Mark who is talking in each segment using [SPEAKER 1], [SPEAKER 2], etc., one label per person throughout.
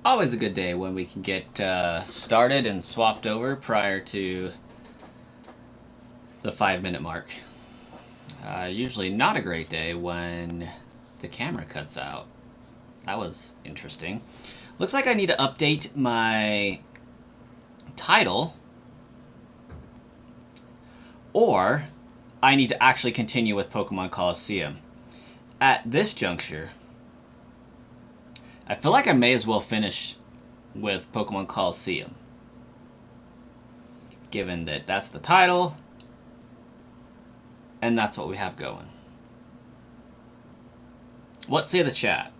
[SPEAKER 1] Always a good day when we can get started and swapped over prior to the 5-minute mark. Usually not a great day when the camera cuts out. That was interesting. Looks like I need to update my title, or I need to actually continue with Pokemon Coliseum. At this juncture, I feel like I may as well finish with Pokemon Coliseum, given that that's the title, and that's what we have going. What say the chat?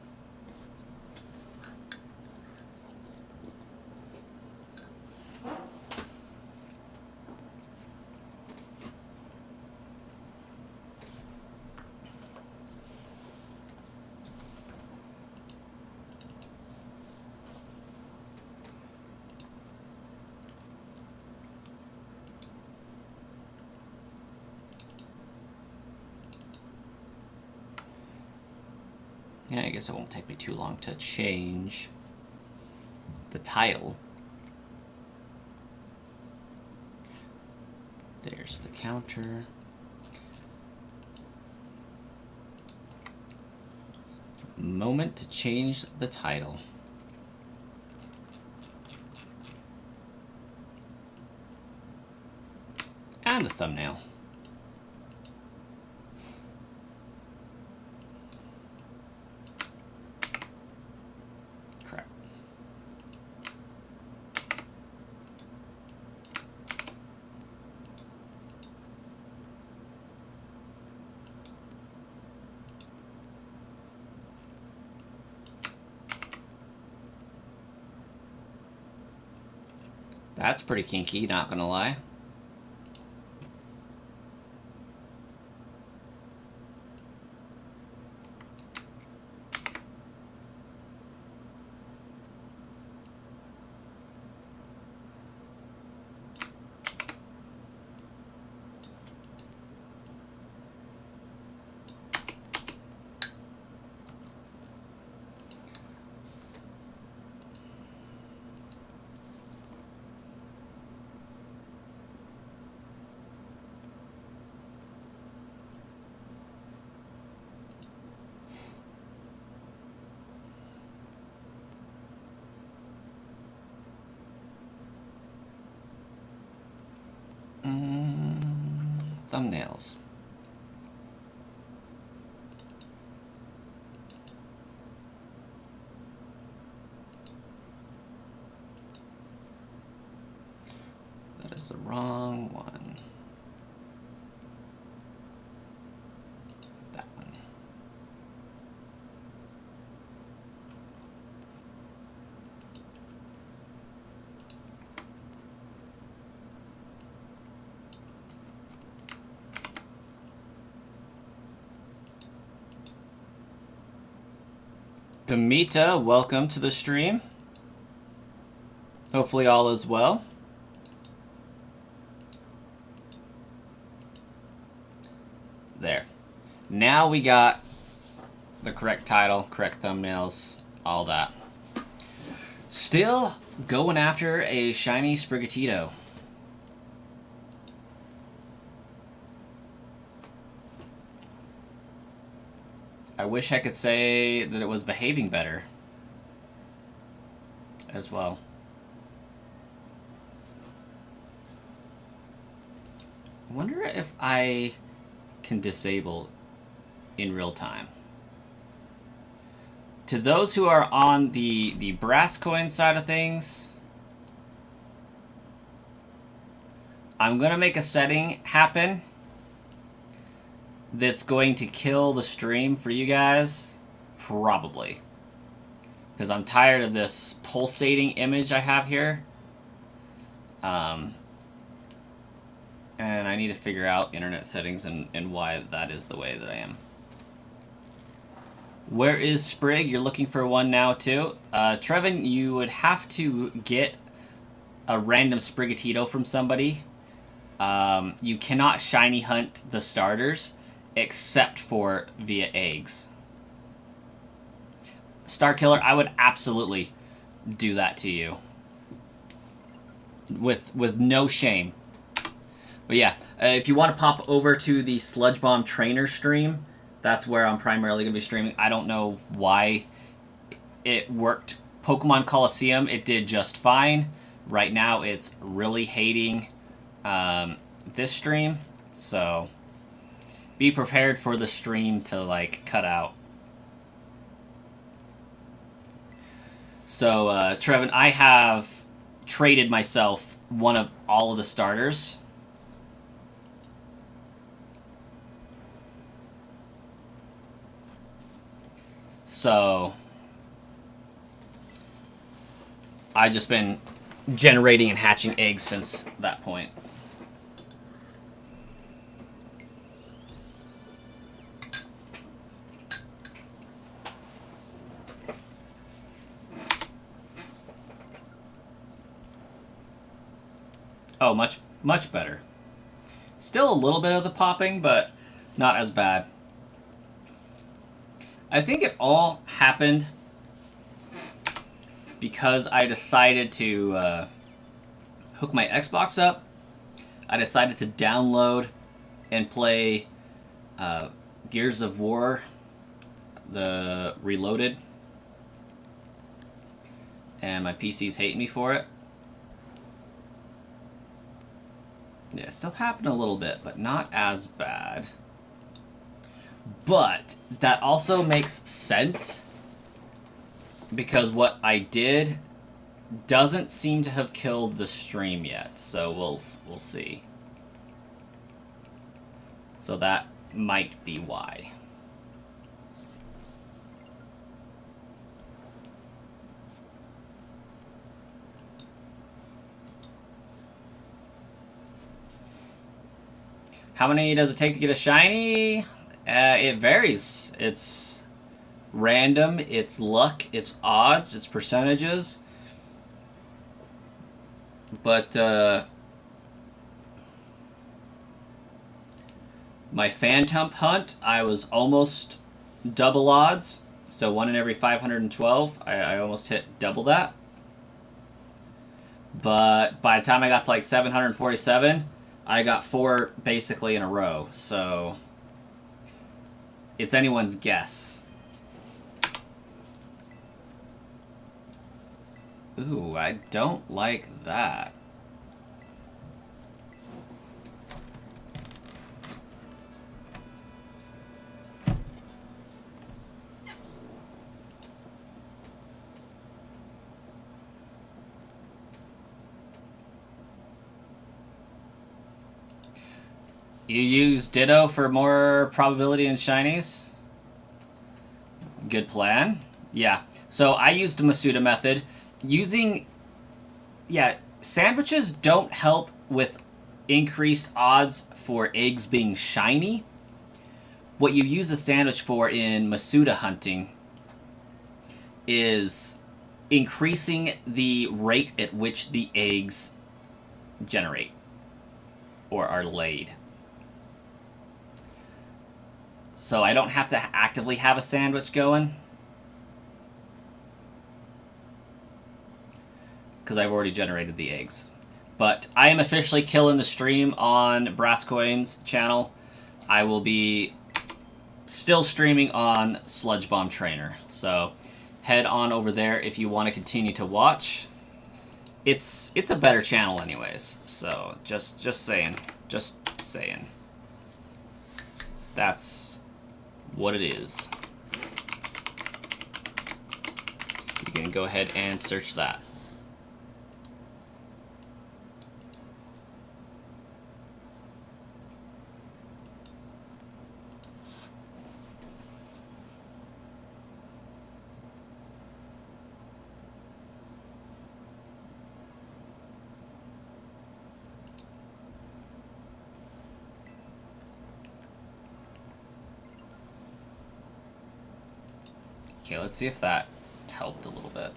[SPEAKER 1] Yeah, I guess it won't take me too long to change the title. There's the counter. Moment to change the title. And the thumbnail. Crap. That's pretty kinky, not gonna lie. Thumbnails. That is the wrong one. That one. Demita, welcome to the stream. Hopefully all is well. There. Now we got the correct title, correct thumbnails, all that. Still going after a shiny Sprigatito. I wish I could say that it was behaving better as well. I wonder if I can disable in real time. To those who are on the brass coin side of things, I'm going to make a setting happen that's going to kill the stream for you guys, probably. Because I'm tired of this pulsating image I have here. And I need to figure out internet settings and why that is the way that I am. Where is Sprig? You're looking for one now too. Trevin, you would have to get a random Sprigatito from somebody. You cannot shiny hunt the starters except for via eggs. Starkiller, I would absolutely do that to you with no shame. But yeah, if you want to pop over to the Sludge Bomb Trainer stream, that's where I'm primarily going to be streaming. I don't know why it worked. Pokemon Coliseum, it did just fine. Right now, it's really hating this stream, so be prepared for the stream to, like, cut out. So, Trevin, I have traded myself one of all of the starters. So, I've just been generating and hatching eggs since that point. Oh, much better. Still a little bit of the popping, but not as bad. I think it all happened because I decided to hook my Xbox up. I decided to download and play Gears of War, the Reloaded. And my PC's hating me for it. Yeah, it still happened a little bit, but not as bad. But that also makes sense because what I did doesn't seem to have killed the stream yet, so we'll see. So that might be why. How many does it take to get a shiny? It varies. It's random, it's luck, it's odds, it's percentages. But my Phantump hunt, I was almost double odds. So 1 in every 512. I almost hit double that. But by the time I got to like 747, I got 4 basically in a row. So it's anyone's guess. Ooh, I don't like that. You use Ditto for more probability in shinies? Good plan. Yeah. So I used the Masuda method. Sandwiches don't help with increased odds for eggs being shiny. What you use a sandwich for in Masuda hunting is increasing the rate at which the eggs generate or are laid. So I don't have to actively have a sandwich going, because I've already generated the eggs. But I am officially killing the stream on Brascoin's channel. I will be still streaming on Sludge Bomb Trainer. So head on over there if you want to continue to watch. It's a better channel anyways. So just saying. Just saying. That's what it is. You can go ahead and search that. Okay, let's see if that helped a little bit.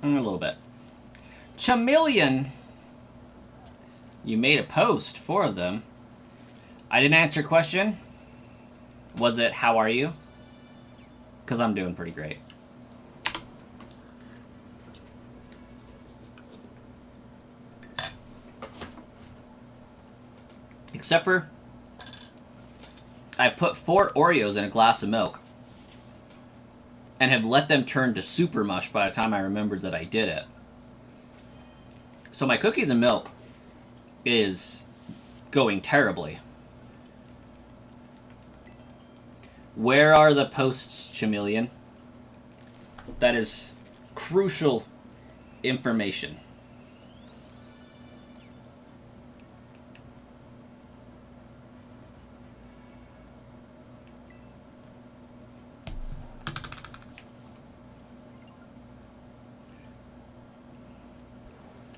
[SPEAKER 1] A little bit. Chameleon! You made a post, 4 of them. I didn't answer your question. Was it, how are you? Because I'm doing pretty great. Except for I put 4 Oreos in a glass of milk and have let them turn to super mush by the time I remembered that I did it. So my cookies and milk is going terribly. Where are the posts, Chameleon? That is crucial information.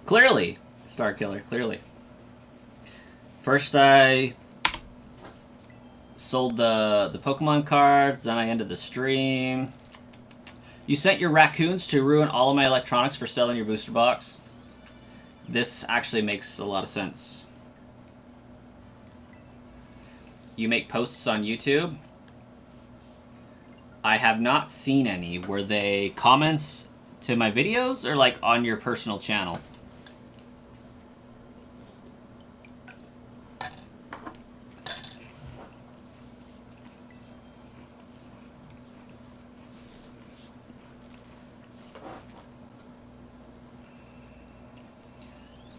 [SPEAKER 1] Clearly, Star Killer, clearly. First I sold the Pokemon cards, then I ended the stream. You sent your raccoons to ruin all of my electronics for selling your booster box. This actually makes a lot of sense. You make posts on YouTube? I have not seen any. Were they comments to my videos or like on your personal channel?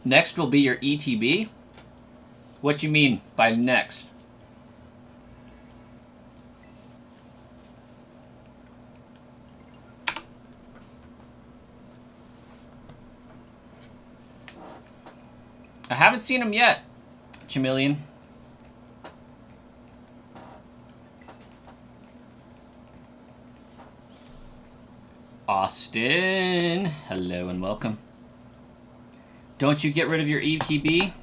[SPEAKER 1] Next will be your ETB? What you mean by next? I haven't seen him yet, Chameleon. Austin, hello and welcome. Don't you get rid of your ETB?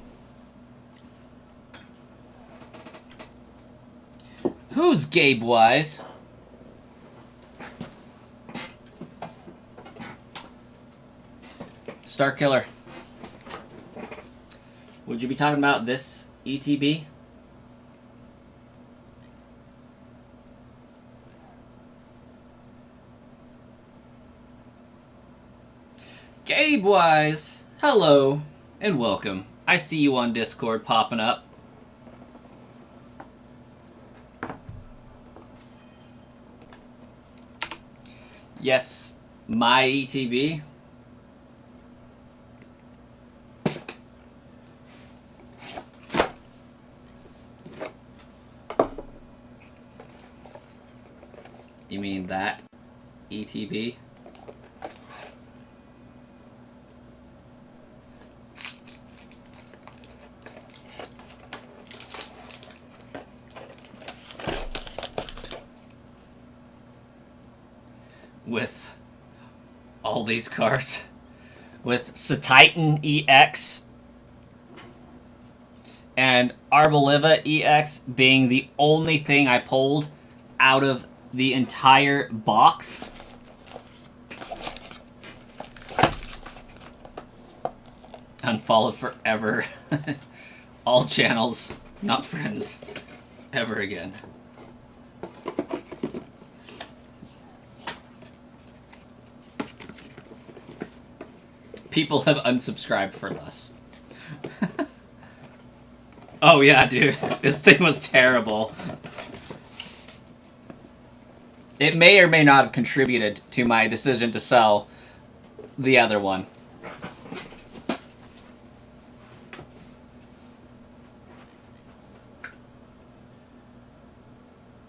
[SPEAKER 1] Who's Gabe Wise? Star Killer. Would you be talking about this ETB? Gabe Wise, hello and welcome. I see you on Discord popping up. Yes, my ETB. You mean that ETB? With all these cards. With Satitan EX and Arboliva EX being the only thing I pulled out of the entire box. Unfollowed forever. All channels, not friends, ever again. People have unsubscribed for less. Oh yeah, dude. This thing was terrible. It may or may not have contributed to my decision to sell the other one.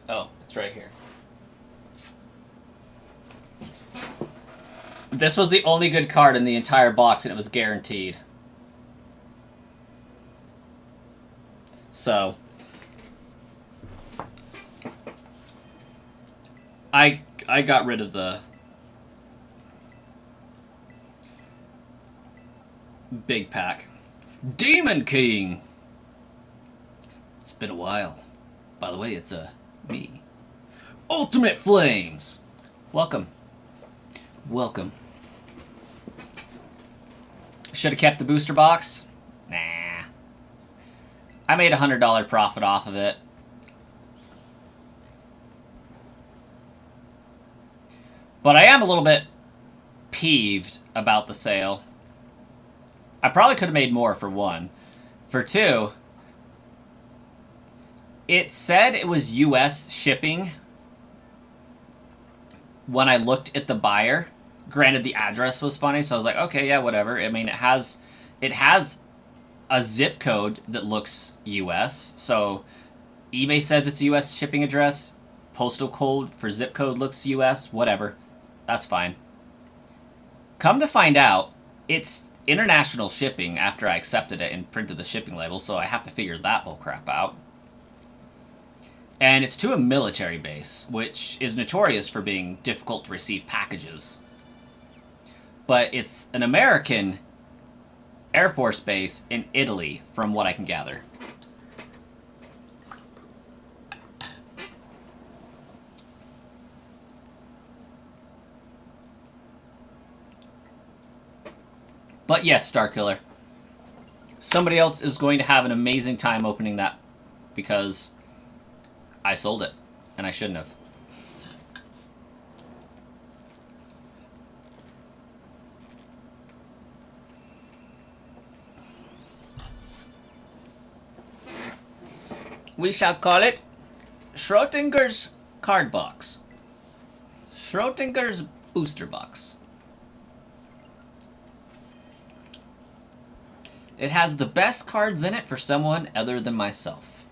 [SPEAKER 1] Oh, it's right here. This was the only good card in the entire box, and it was guaranteed. So I got rid of the big pack. Demon King! It's been a while. By the way, it's me. Ultimate Flames! Welcome. Welcome. Should have kept the booster box? Nah. I made $100 profit off of it. But I am a little bit peeved about the sale. I probably could have made more, for one. For two, It said it was U.S. shipping when I looked at the buyer. Granted, the address was funny, so I was like, okay, yeah, whatever. I mean, it has a zip code that looks U.S. So eBay says it's a U.S. shipping address. Postal code for zip code looks U.S. Whatever, that's fine. Come to find out, it's international shipping after I accepted it and printed the shipping label, so I have to figure that bullcrap out. And it's to a military base, which is notorious for being difficult to receive packages. But it's an American Air Force base in Italy, from what I can gather. But yes, Starkiller. Somebody else is going to have an amazing time opening that because I sold it, and I shouldn't have. We shall call it Schrodinger's card box. Schrodinger's booster box. It has the best cards in it for someone other than myself.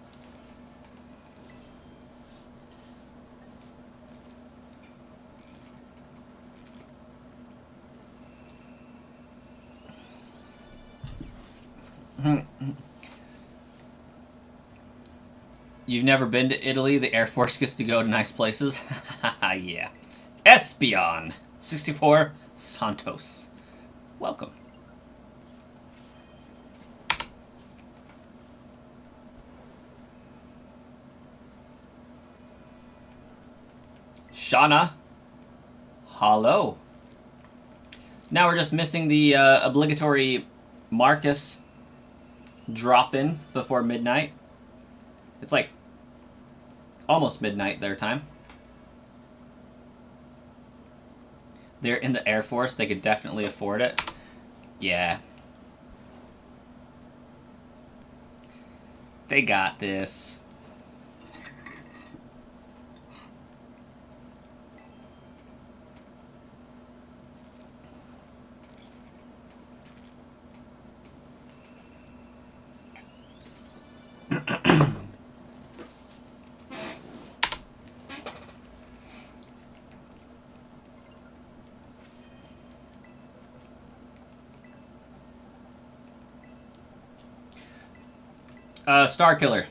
[SPEAKER 1] You've never been to Italy? The Air Force gets to go to nice places? Yeah. Espion 64 Santos. Welcome. Shauna. Hello. Now we're just missing the obligatory Marcus drop-in before midnight. It's like almost midnight their time. They're in the Air Force. They could definitely afford it. Yeah. They got this. Starkiller.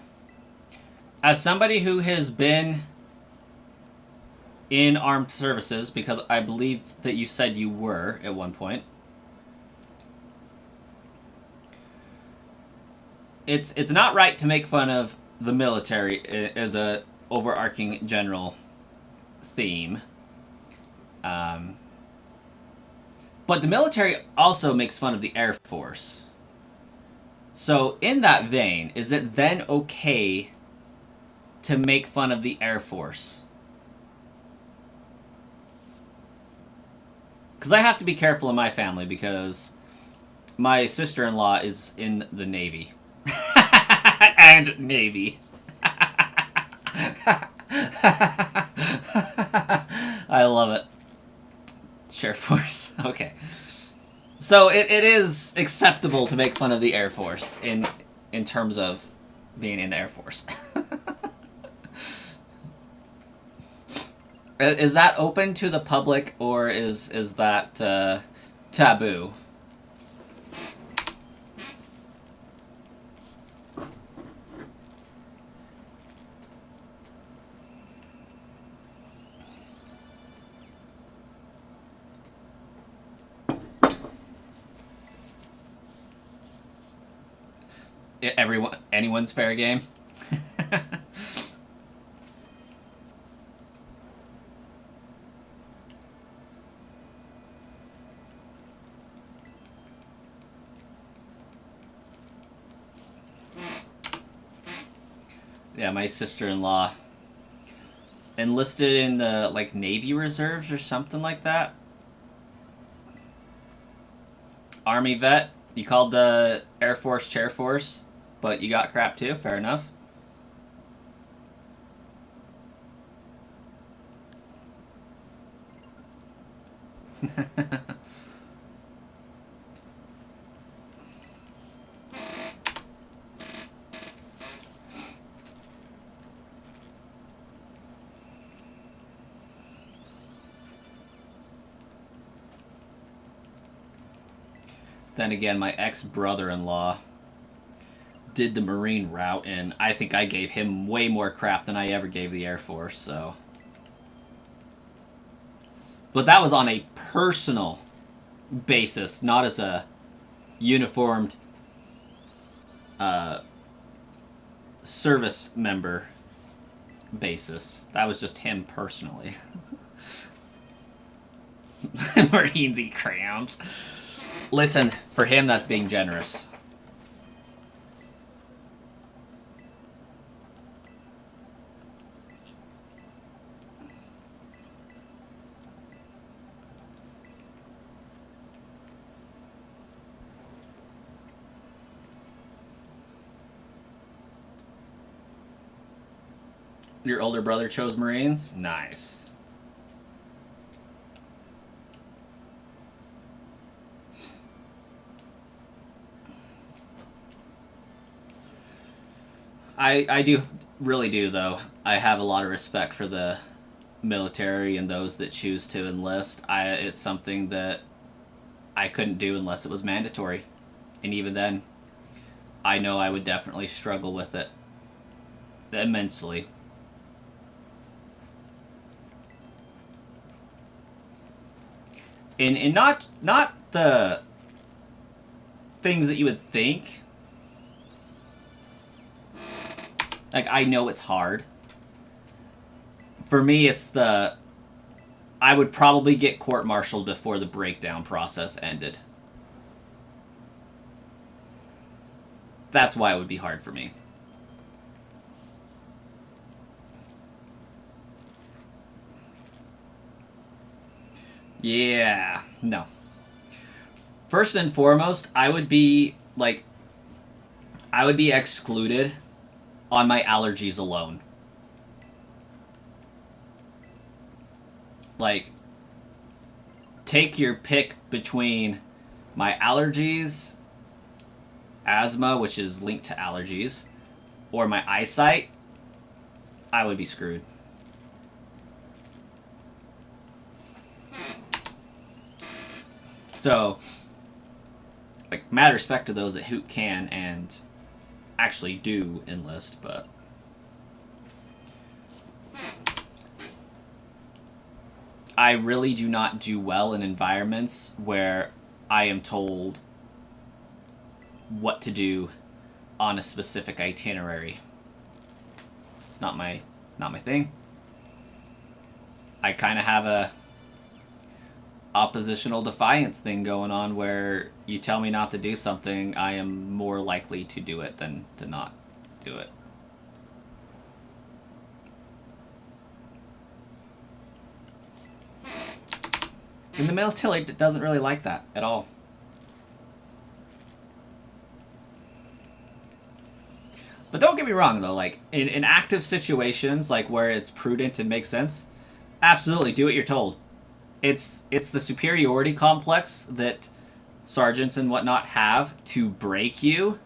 [SPEAKER 1] As somebody who has been in armed services, because I believe that you said you were at one point, it's not right to make fun of the military as a overarching general theme. But the military also makes fun of the Air Force. So, in that vein, is it then okay to make fun of the Air Force? Because I have to be careful in my family because my sister-in-law is in the Navy. And Navy. I love it. Air Force. Okay. So it is acceptable to make fun of the Air Force in terms of being in the Air Force. Is that open to the public or is that taboo? Anyone's fair game. Yeah, my sister-in-law enlisted in the like Navy Reserves or something like that. Army vet. You called the Air Force Chair Force, but you got crap too. Fair enough. Then again, my ex-brother-in-law did the Marine route, and I think I gave him way more crap than I ever gave the Air Force, so... But that was on a personal basis, not as a uniformed service member basis. That was just him personally. Marines eat crayons. Listen, for him, that's being generous. Your older brother chose Marines? Nice. I do, really do, though. I have a lot of respect for the military and those that choose to enlist. It's something that I couldn't do unless it was mandatory. And even then, I know I would definitely struggle with it immensely. And not the things that you would think. Like, I know it's hard. For me, it's the... I would probably get court-martialed before the breakdown process ended. That's why it would be hard for me. Yeah, no. First and foremost, I would be excluded on my allergies alone. Like, take your pick between my allergies, asthma, which is linked to allergies, or my eyesight, I would be screwed. So, like, mad respect to those who can and actually do enlist, but I really do not do well in environments where I am told what to do on a specific itinerary. It's not my thing. I kind of have a oppositional defiance thing going on where you tell me not to do something, I am more likely to do it than to not do it. And the military doesn't really like that at all. But don't get me wrong, though, like, in active situations, like, where it's prudent and makes sense, absolutely, do what you're told. It's the superiority complex that sergeants and whatnot have to break you.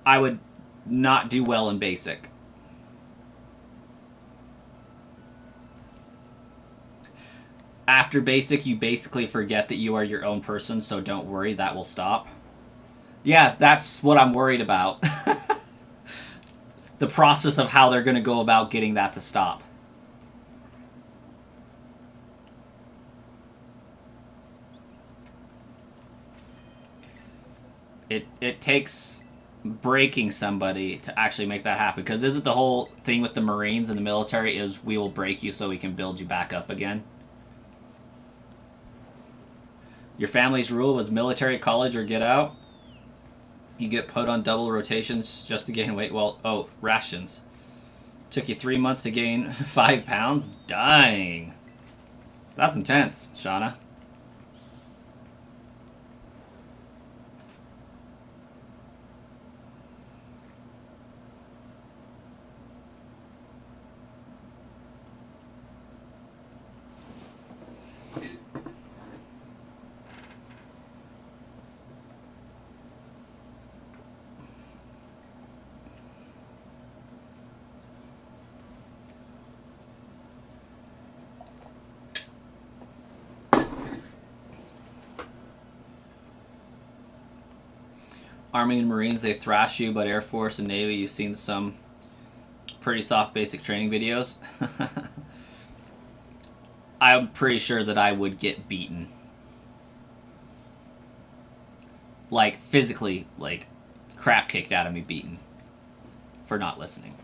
[SPEAKER 1] I would not do well in basic. After basic, you basically forget that you are your own person, so don't worry, that will stop. Yeah, that's what I'm worried about. The process of how they're going to go about getting that to stop. It takes breaking somebody to actually make that happen. Because isn't the whole thing with the Marines and the military is we will break you so we can build you back up again? Your family's rule was military, college, or get out. You get put on double rotations just to gain weight. Well, oh, rations. Took you 3 months to gain 5 pounds? Dang. That's intense, Shauna. Army and Marines, they thrash you, but Air Force and Navy, you've seen some pretty soft basic training videos. I'm pretty sure that I would get beaten. Like, physically, like, crap kicked out of me beaten for not listening.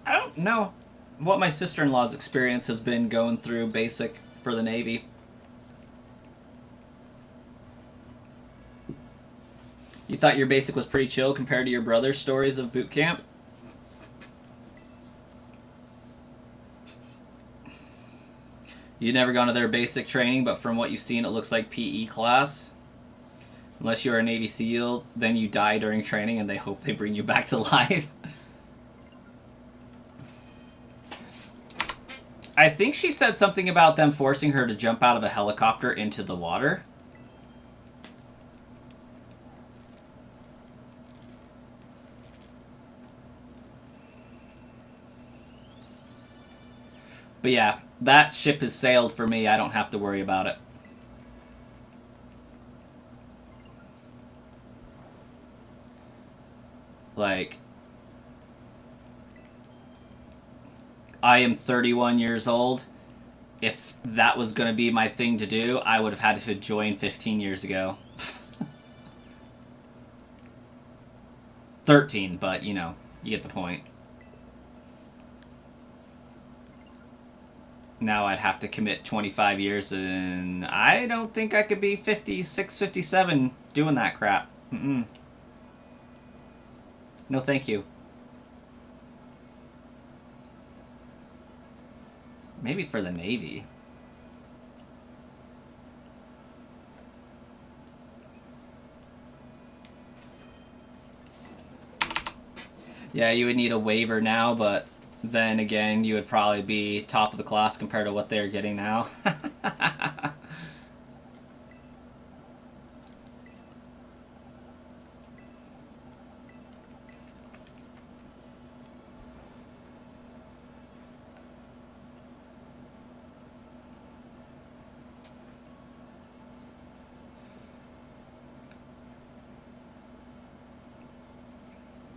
[SPEAKER 1] I don't know what my sister-in-law's experience has been going through basic for the Navy. You thought your basic was pretty chill compared to your brother's stories of boot camp? You've never gone to their basic training, but from what you've seen, it looks like PE class. Unless you're a Navy SEAL, then you die during training and they hope they bring you back to life. I think she said something about them forcing her to jump out of a helicopter into the water. But yeah, that ship has sailed for me. I don't have to worry about it. Like, I am 31 years old. If that was going to be my thing to do, I would have had to join 15 years ago. 13, but, you know, you get the point. Now I'd have to commit 25 years, and I don't think I could be 56, 57 doing that crap. Mm-mm. No, thank you. Maybe for the Navy. Yeah, you would need a waiver now, but then again, you would probably be top of the class compared to what they're getting now.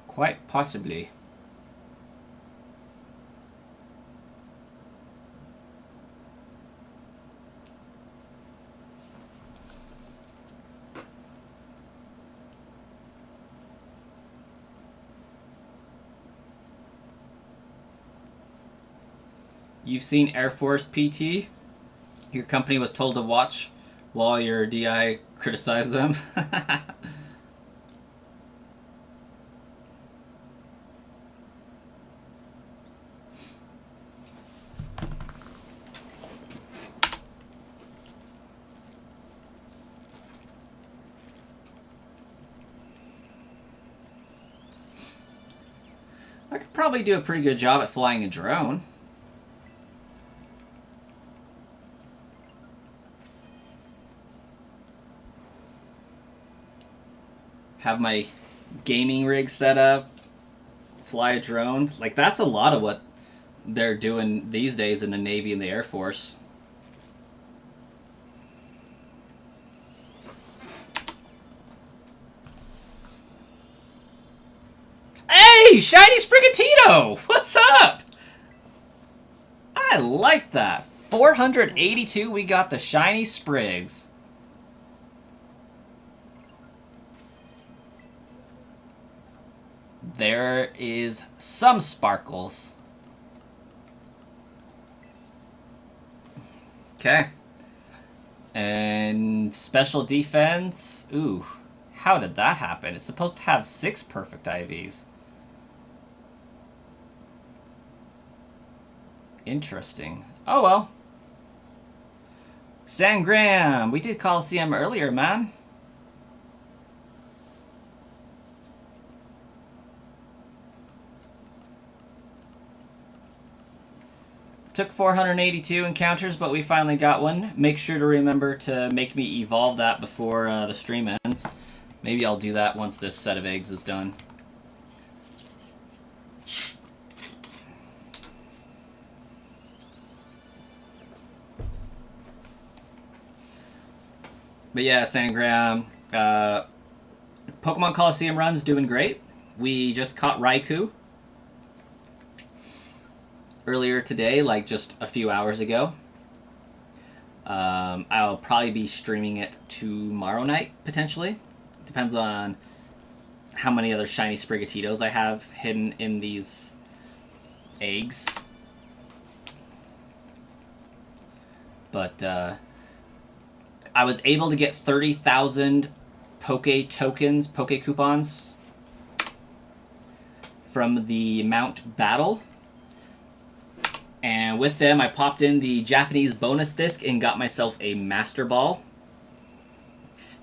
[SPEAKER 1] Quite possibly. You've seen Air Force PT? Your company was told to watch while your DI criticized them? I could probably do a pretty good job at flying a drone. Have my gaming rig set up, fly a drone. Like, that's a lot of what they're doing these days in the Navy and the Air Force. Hey, Shiny Sprigatito! What's up? I like that. 482, we got the Shiny Sprigs. There is some sparkles. Okay. And special defense. Ooh, how did that happen? It's supposed to have 6 perfect IVs. Interesting. Oh well. Sangram! We did Coliseum earlier, man. Took 482 encounters, but we finally got one. Make sure to remember to make me evolve that before the stream ends. Maybe I'll do that once this set of eggs is done. But yeah, Sangram, Pokemon Coliseum run's doing great. We just caught Raikou earlier today, like just a few hours ago. I'll probably be streaming it tomorrow night, potentially. Depends on how many other shiny Sprigatitos I have hidden in these eggs. But I was able to get 30,000 Poke tokens, Poke coupons from the Mount Battle. And with them, I popped in the Japanese bonus disc and got myself a Master Ball.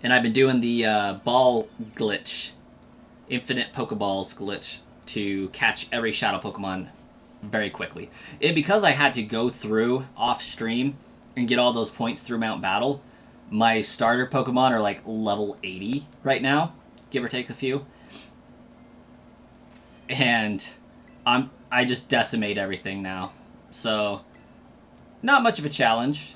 [SPEAKER 1] And I've been doing the ball glitch, infinite Pokeballs glitch, to catch every Shadow Pokemon very quickly. And because I had to go through off stream and get all those points through Mount Battle, my starter Pokemon are like level 80 right now, give or take a few. And I just decimate everything now. So, not much of a challenge.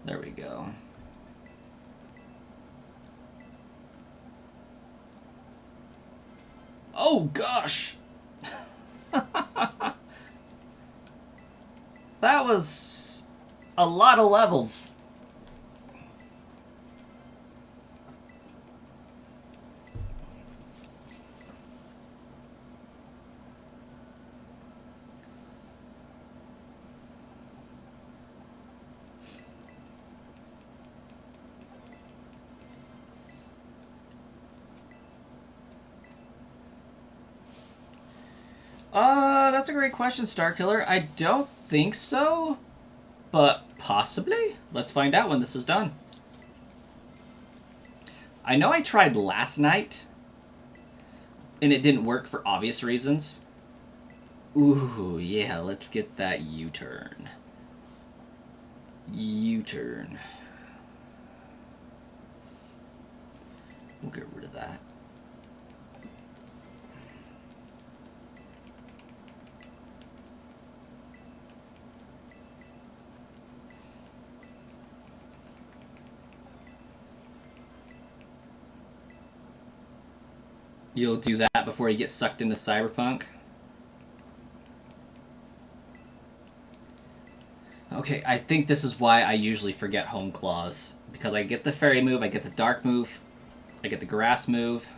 [SPEAKER 1] There we go. Oh gosh! That was a lot of levels. That's a great question, Starkiller. I don't think so, but possibly. Let's find out when this is done. I know I tried last night, and it didn't work for obvious reasons. Ooh, yeah, let's get that U-turn. U-turn. We'll get rid of that. You'll do that before you get sucked into Cyberpunk? Okay, I think this is why I usually forget Home Claws. Because I get the Fairy move, I get the Dark move, I get the Grass move.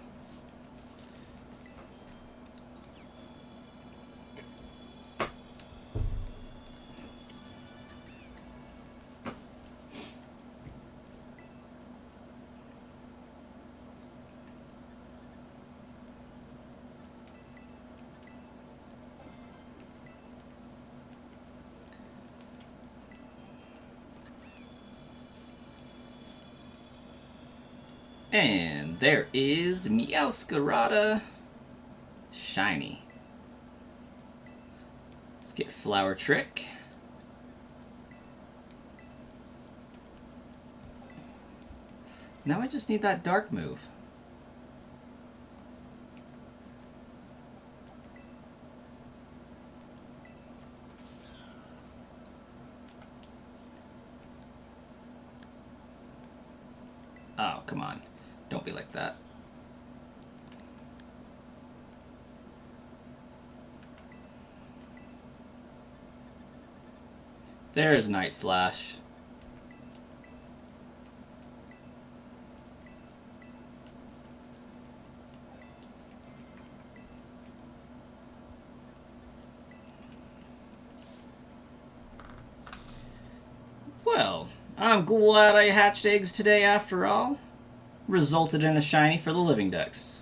[SPEAKER 1] And there is Meowscarada shiny. Let's get Flower Trick. Now I just need that Dark move. Oh, come on. Don't be like that. There's Night Slash. Well, I'm glad I hatched eggs today after all. Resulted in a shiny for the living decks.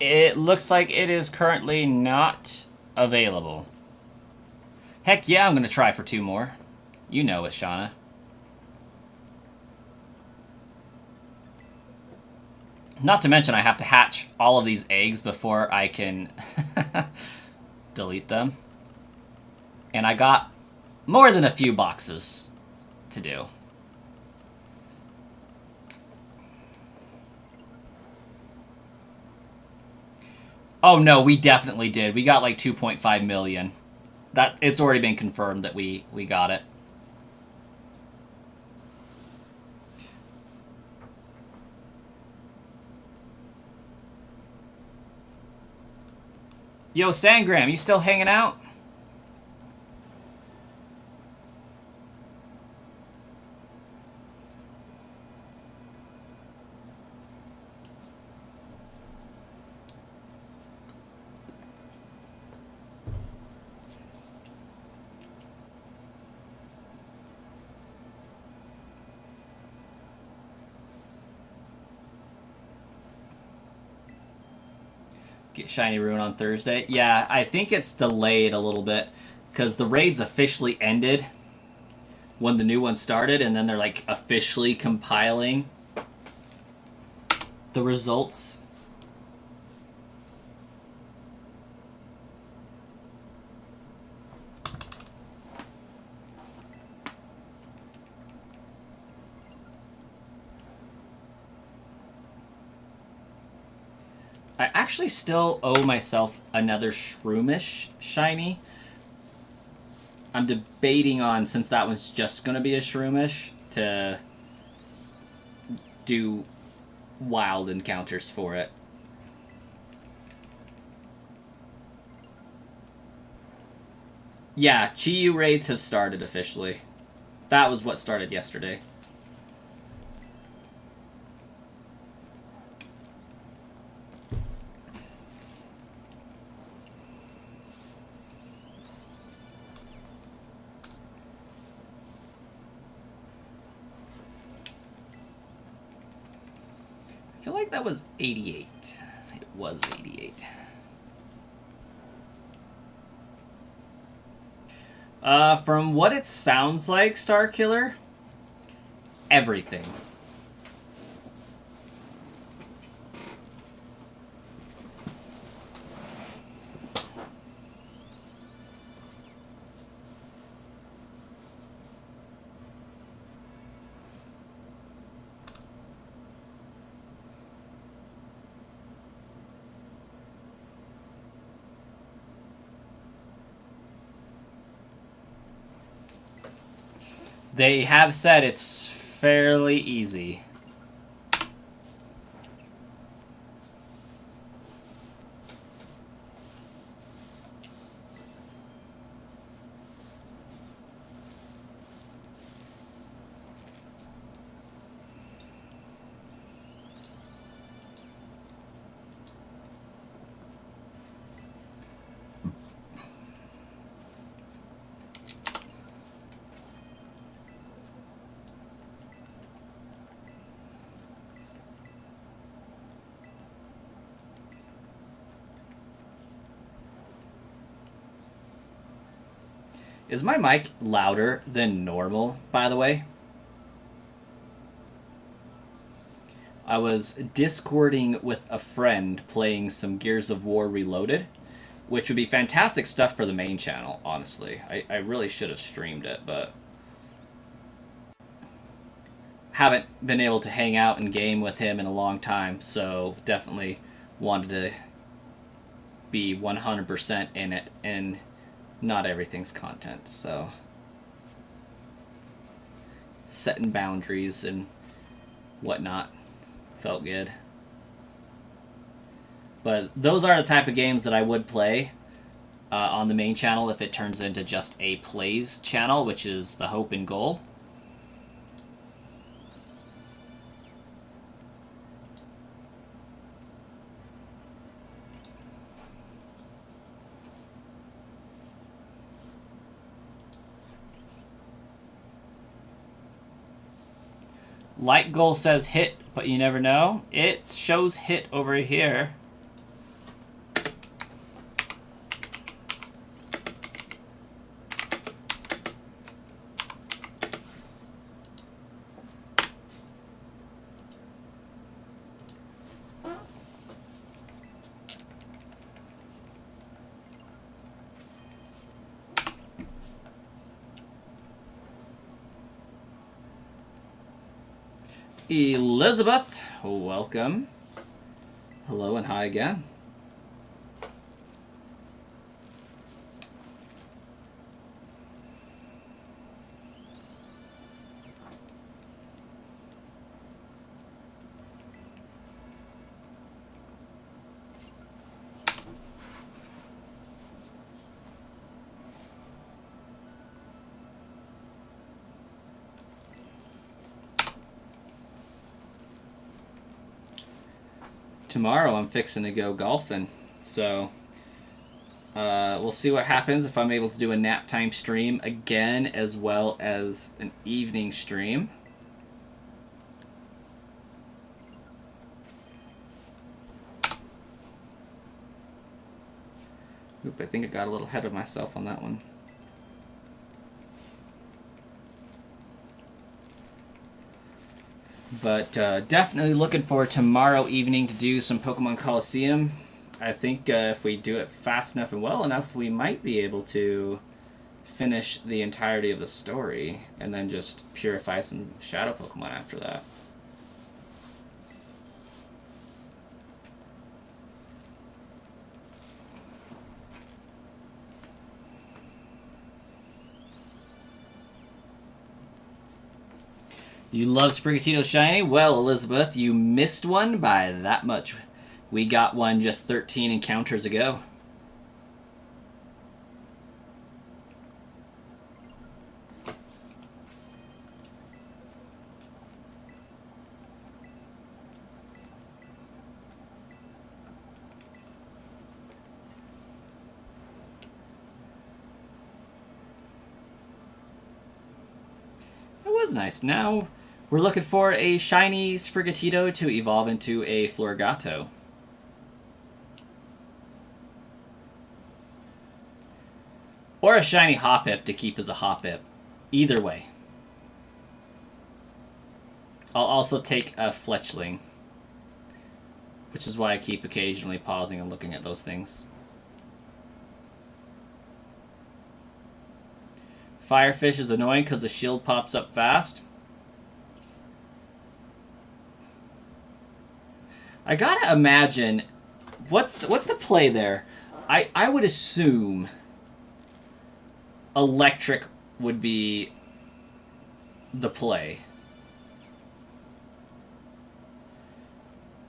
[SPEAKER 1] It looks like it is currently not available. Heck yeah, I'm going to try for 2 more. You know it, Shauna. Not to mention I have to hatch all of these eggs before I can delete them. And I got more than a few boxes to do. Oh no, we definitely did. We got like 2.5 million. That it's already been confirmed that we got it. Yo, Sangram, you still hanging out? Get Shiny Rune on Thursday. Yeah, I think it's delayed a little bit because the raids officially ended when the new one started, and then they're like officially compiling the results. I actually still owe myself another Shroomish shiny. I'm debating on, since that one's just going to be a Shroomish, to do wild encounters for it. Yeah, Chi-Yu raids have started officially. That was what started yesterday. I feel like that was 88. It was 88. From what it sounds like, Starkiller, everything. They have said it's fairly easy. Is my mic louder than normal, by the way? I was Discording with a friend playing some Gears of War Reloaded which would be fantastic stuff for the main channel, honestly. I really should have streamed it, but haven't been able to hang out and game with him in a long time, so definitely wanted to be 100% in it, and not everything's content, so setting boundaries and whatnot felt good. But those are the type of games that I would play on the main channel if it turns into just a plays channel, which is the hope and goal. Light goal says hit, but you never know. It shows hit over here. Elizabeth, welcome. Hello and hi again. Tomorrow I'm fixing to go golfing, so we'll see what happens if I'm able to do a nap time stream again as well as an evening stream. Oop, I think I got a little ahead of myself on that one. But definitely looking for tomorrow evening to do some Pokemon Coliseum. I think if we do it fast enough and well enough, we might be able to finish the entirety of the story and then just purify some Shadow Pokemon after that. You love Sprigatito Shiny? Well, Elizabeth, you missed one by that much. We got one just 13 encounters ago. It was nice. Now we're looking for a shiny Sprigatito to evolve into a Florgato. Or a shiny Hoppip to keep as a Hoppip. Either way. I'll also take a Fletchling, which is why I keep occasionally pausing and looking at those things. Firefish is annoying because the shield pops up fast. I gotta imagine, what's the play there? I would assume electric would be the play.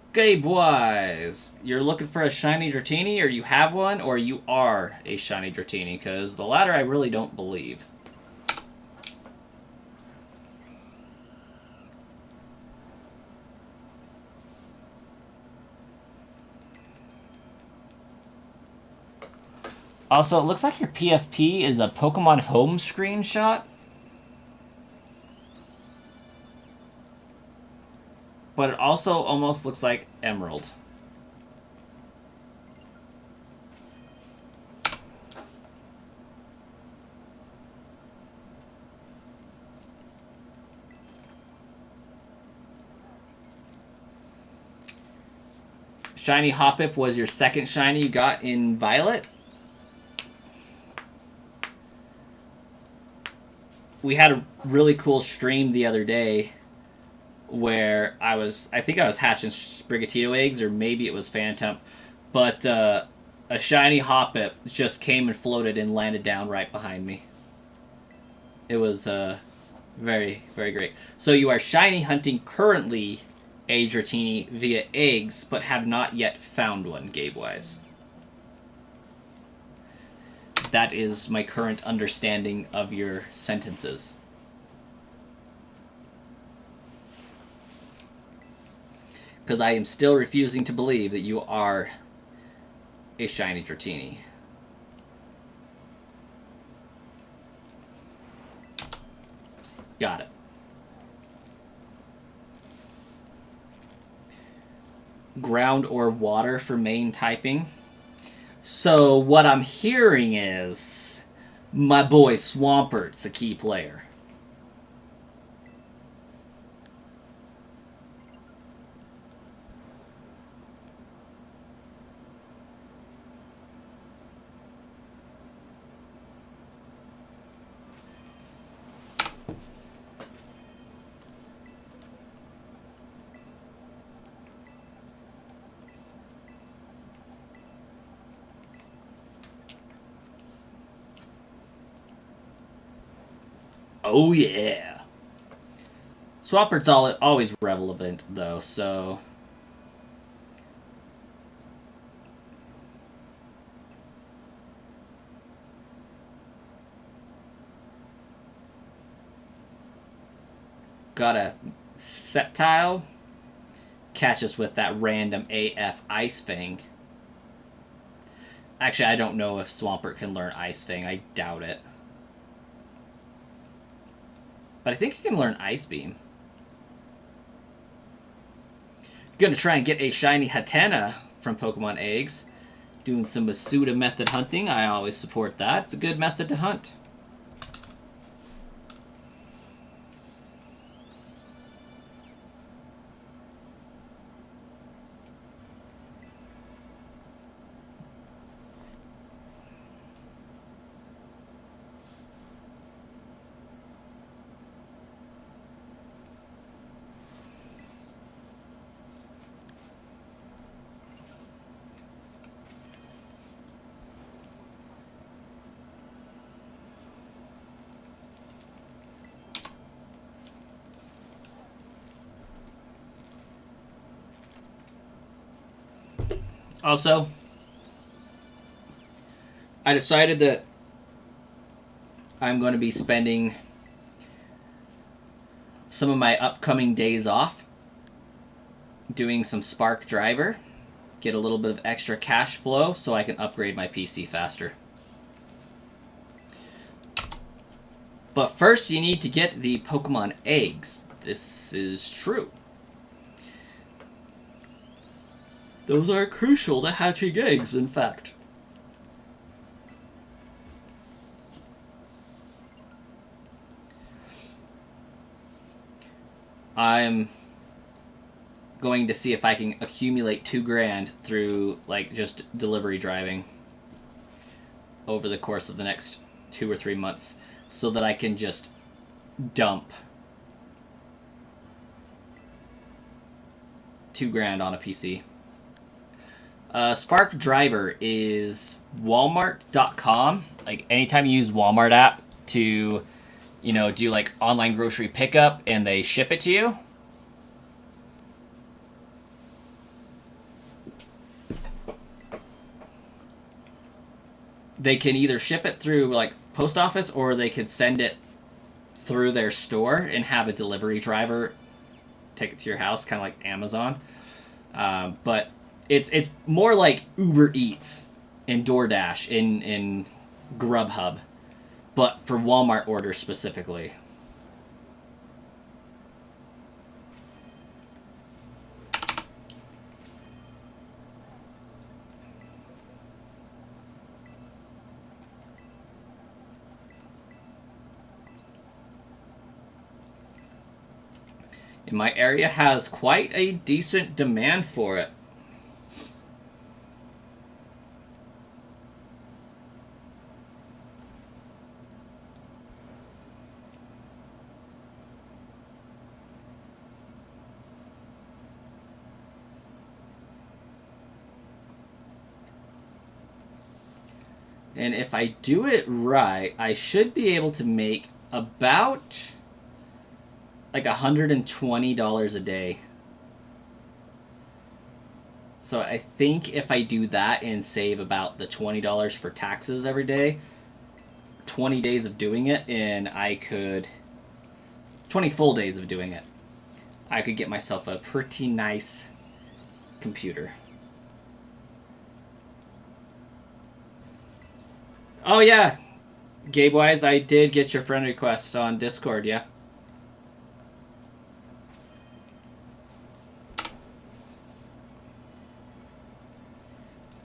[SPEAKER 1] Okay, boys, you're looking for a shiny Dratini, or you have one, or you are a shiny Dratini, because the latter I really don't believe. Also, it looks like your PFP is a Pokemon Home screenshot. But it also almost looks like Emerald. Shiny Hoppip was your second shiny you got in Violet? we had a really cool stream the other day where I think I was hatching Sprigatito eggs, or maybe it was Phantom, but a shiny Hoppip just came and floated and landed down right behind me. It was very, very great. So you are shiny hunting currently a Dratini via eggs, but have not yet found one, Gabe-wise. That is my current understanding of your sentences. Because I am still refusing to believe that you are a shiny Dratini. Got it. Ground or water for main typing. So what I'm hearing is my boy Swampert's a key player. Oh yeah. Swampert's always relevant though, so got a Sceptile. Catch us with that random AF Ice Fang. Actually, I don't know if Swampert can learn Ice Fang. I doubt it. But I think he can learn Ice Beam. Gonna try and get a shiny Hatena from Pokemon Eggs. Doing some Masuda method hunting. I always support that. It's a good method to hunt. Also, I decided that I'm going to be spending some of my upcoming days off doing some Spark Driver, get a little bit of extra cash flow so I can upgrade my PC faster. But first you need to get the Pokemon Eggs. This is true. Those are crucial to hatching eggs, in fact. I'm going to see if I can accumulate $2,000 through like just delivery driving over the course of the next 2 or 3 months so that I can just dump $2,000 on a PC. Spark Driver is Walmart.com. Like anytime you use Walmart app to, do like online grocery pickup and they ship it to you. They can either ship it through like post office or they could send it through their store and have a delivery driver take it to your house, kind of like Amazon. But it's more like Uber Eats and DoorDash in Grubhub, but for Walmart orders specifically. And my area has quite a decent demand for it. And if I do it right, I should be able to make about like $120 a day. So I think if I do that and save about the $20 for taxes every day, 20 days of doing it, and I could 20 full days of doing it, I could get myself a pretty nice computer. Oh yeah, Gabe-wise, I did get your friend request on Discord, yeah.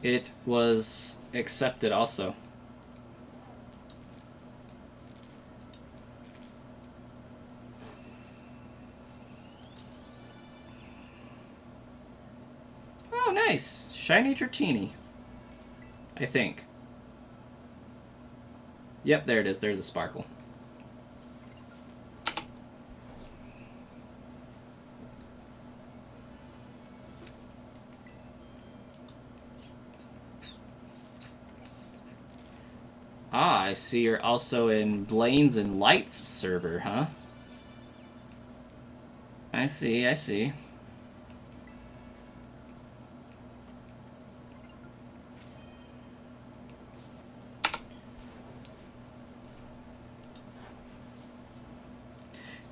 [SPEAKER 1] It was accepted also. Oh, nice. Shiny Dratini. I think. Yep, there it is. There's a sparkle. Ah, I see you're also in Blaine's and Lights server, huh? I see, I see.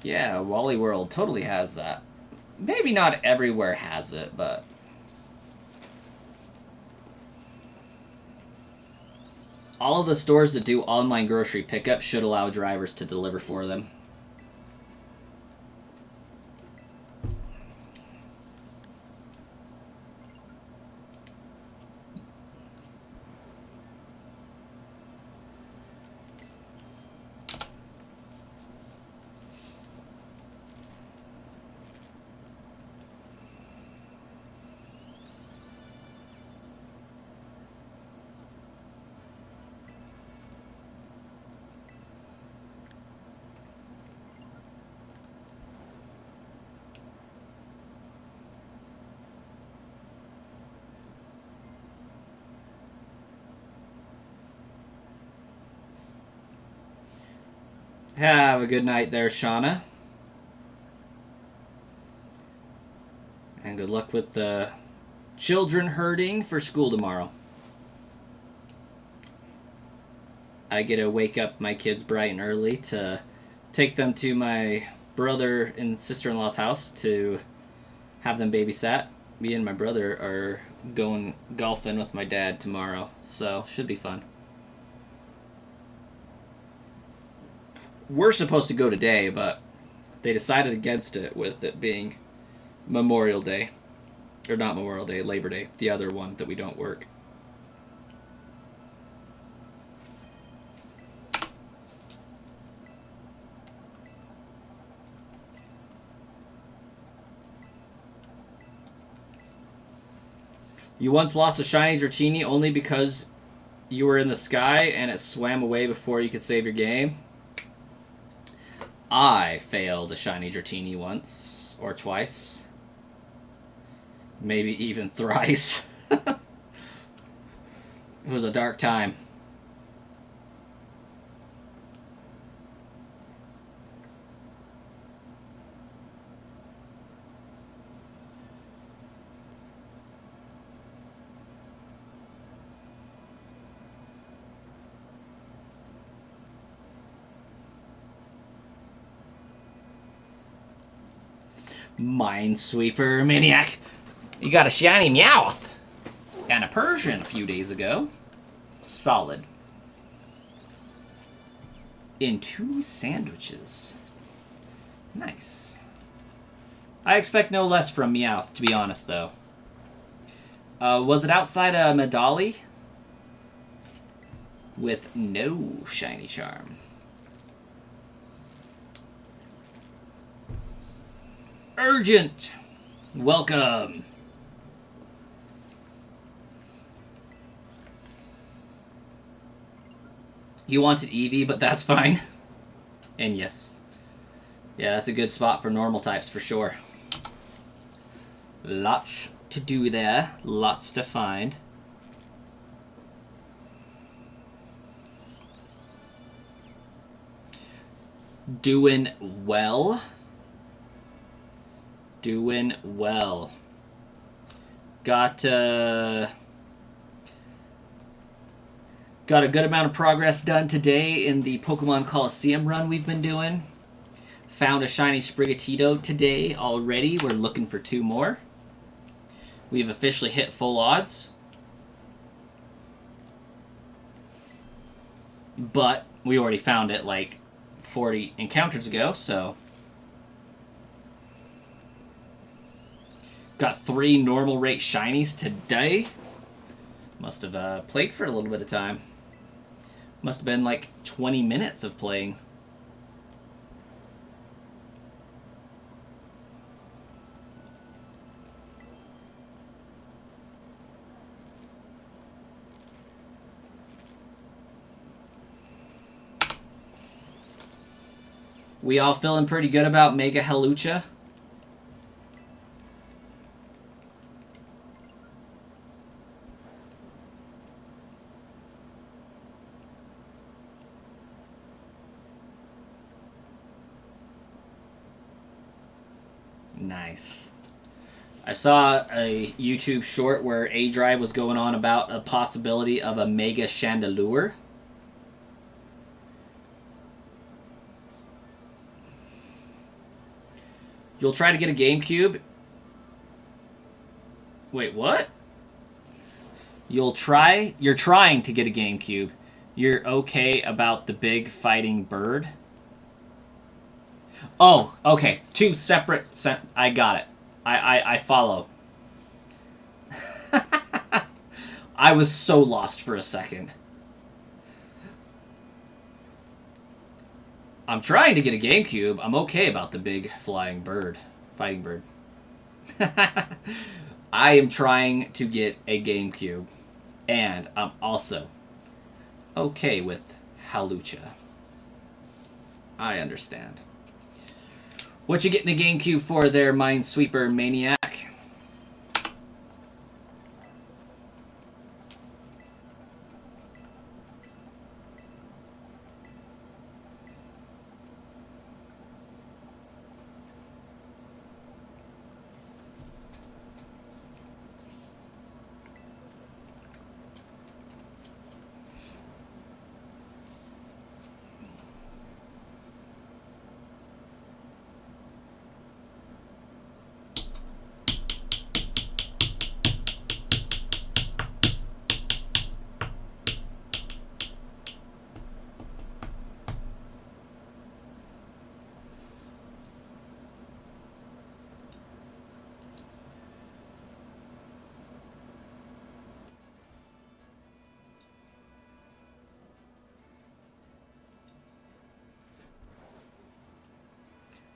[SPEAKER 1] Yeah, Wally World totally has that. Maybe not everywhere has it, but... all of the stores that do online grocery pickup should allow drivers to deliver for them. Have a good night there, Shauna. And good luck with the children herding for school tomorrow. I get to wake up my kids bright and early to take them to my brother and sister-in-law's house to have them babysat. Me and my brother are going golfing with my dad tomorrow, so should be fun. We're supposed to go today, but they decided against it with it being Memorial Day. Or not Memorial Day, Labor Day. The other one that we don't work. You once lost a shiny Dratini only because you were in the sky and it swam away before you could save your game? I failed a shiny Dratini once or twice. Maybe even thrice. It was a dark time. Minesweeper Maniac. You got a shiny Meowth and a Persian a few days ago. Solid. In 2 sandwiches. Nice. I expect no less from Meowth, to be honest, though. Was it outside a Medali? With no shiny charm. Urgent! Welcome! You wanted Eevee, but that's fine. And yes. Yeah, that's a good spot for normal types for sure. Lots to do there. Lots to find. Doing well. Doing well. Got a good amount of progress done today in the Pokemon Coliseum run we've been doing. Found a shiny Sprigatito today already. We're looking for 2 more. We've officially hit full odds. But we already found it like 40 encounters ago, so... Got 3 normal rate shinies today. Must have played for a little bit of time. Must have been like 20 minutes of playing. We all feeling pretty good about Mega Halucha? Nice. I saw a YouTube short where A-Drive was going on about a possibility of a Mega Chandelure. You'll try to get a GameCube? Wait, what? You're trying to get a GameCube. You're okay about the big fighting bird? Oh, okay. 2 separate I got it. I follow. I was so lost for a second. I'm trying to get a GameCube. I'm okay about the big fighting bird. I am trying to get a GameCube. And I'm also okay with Halucha. I understand. What you getting a GameCube for there, Minesweeper Maniac?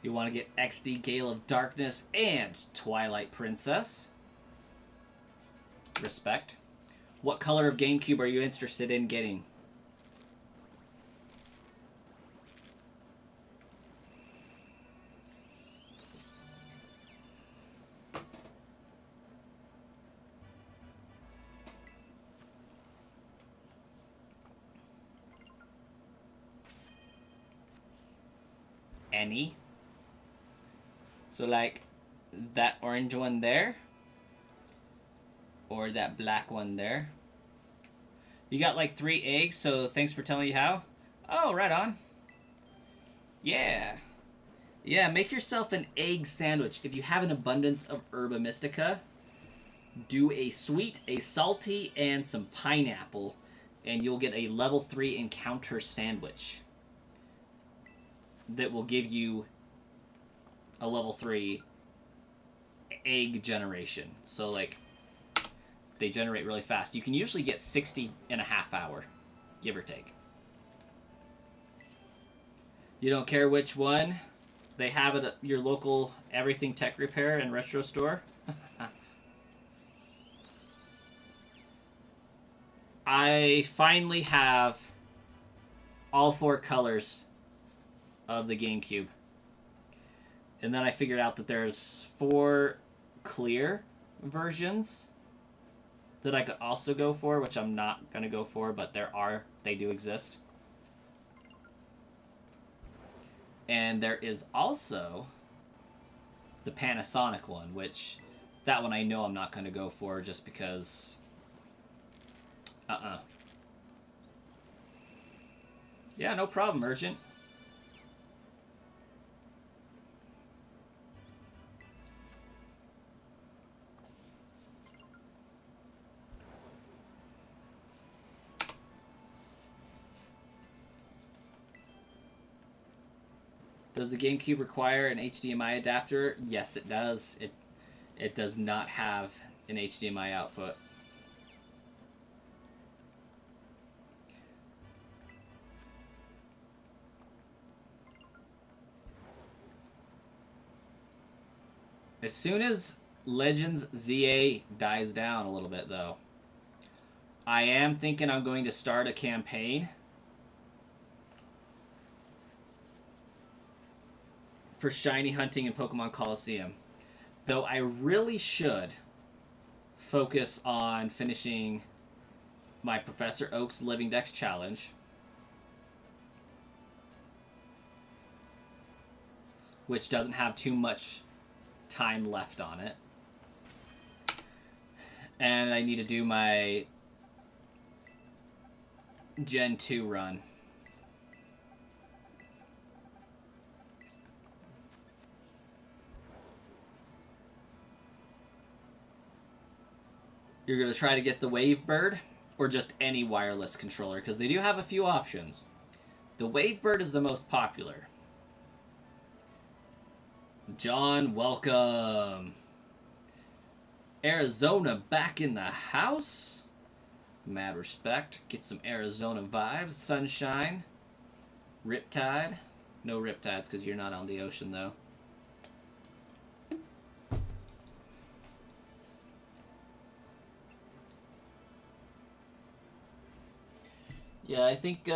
[SPEAKER 1] You want to get XD Gale of Darkness and Twilight Princess. Respect. What color of GameCube are you interested in getting? Any? So like that orange one there? Or that black one there? You got like 3 eggs, so thanks for telling you how. Oh, right on. Yeah. Yeah, make yourself an egg sandwich. If you have an abundance of Herba Mystica, do a sweet, a salty, and some pineapple, and you'll get a level 3 encounter sandwich that will give you a level 3 egg generation. So, like, they generate really fast. You can usually get 60 in a half hour, give or take. You don't care which one? They have it at your local Everything Tech Repair and Retro Store. I finally have all 4 colors of the GameCube. And then I figured out that there's 4 clear versions that I could also go for, which I'm not going to go for, but they do exist. And there is also the Panasonic one, which that one I know I'm not going to go for just because... Yeah, no problem, Merchant. Does the GameCube require an HDMI adapter? Yes, it does. It does not have an HDMI output. As soon as Legends ZA dies down a little bit, though, I am thinking I'm going to start a campaign for shiny hunting in Pokemon Coliseum. Though I really should focus on finishing my Professor Oak's Living Dex challenge, which doesn't have too much time left on it. And I need to do my Gen 2 run. You're going to try to get the Wavebird or just any wireless controller, because they do have a few options. The Wavebird is the most popular. John, welcome. Arizona back in the house. Mad respect. Get some Arizona vibes. Sunshine. Riptide. No Riptides because you're not on the ocean, though. Yeah, I think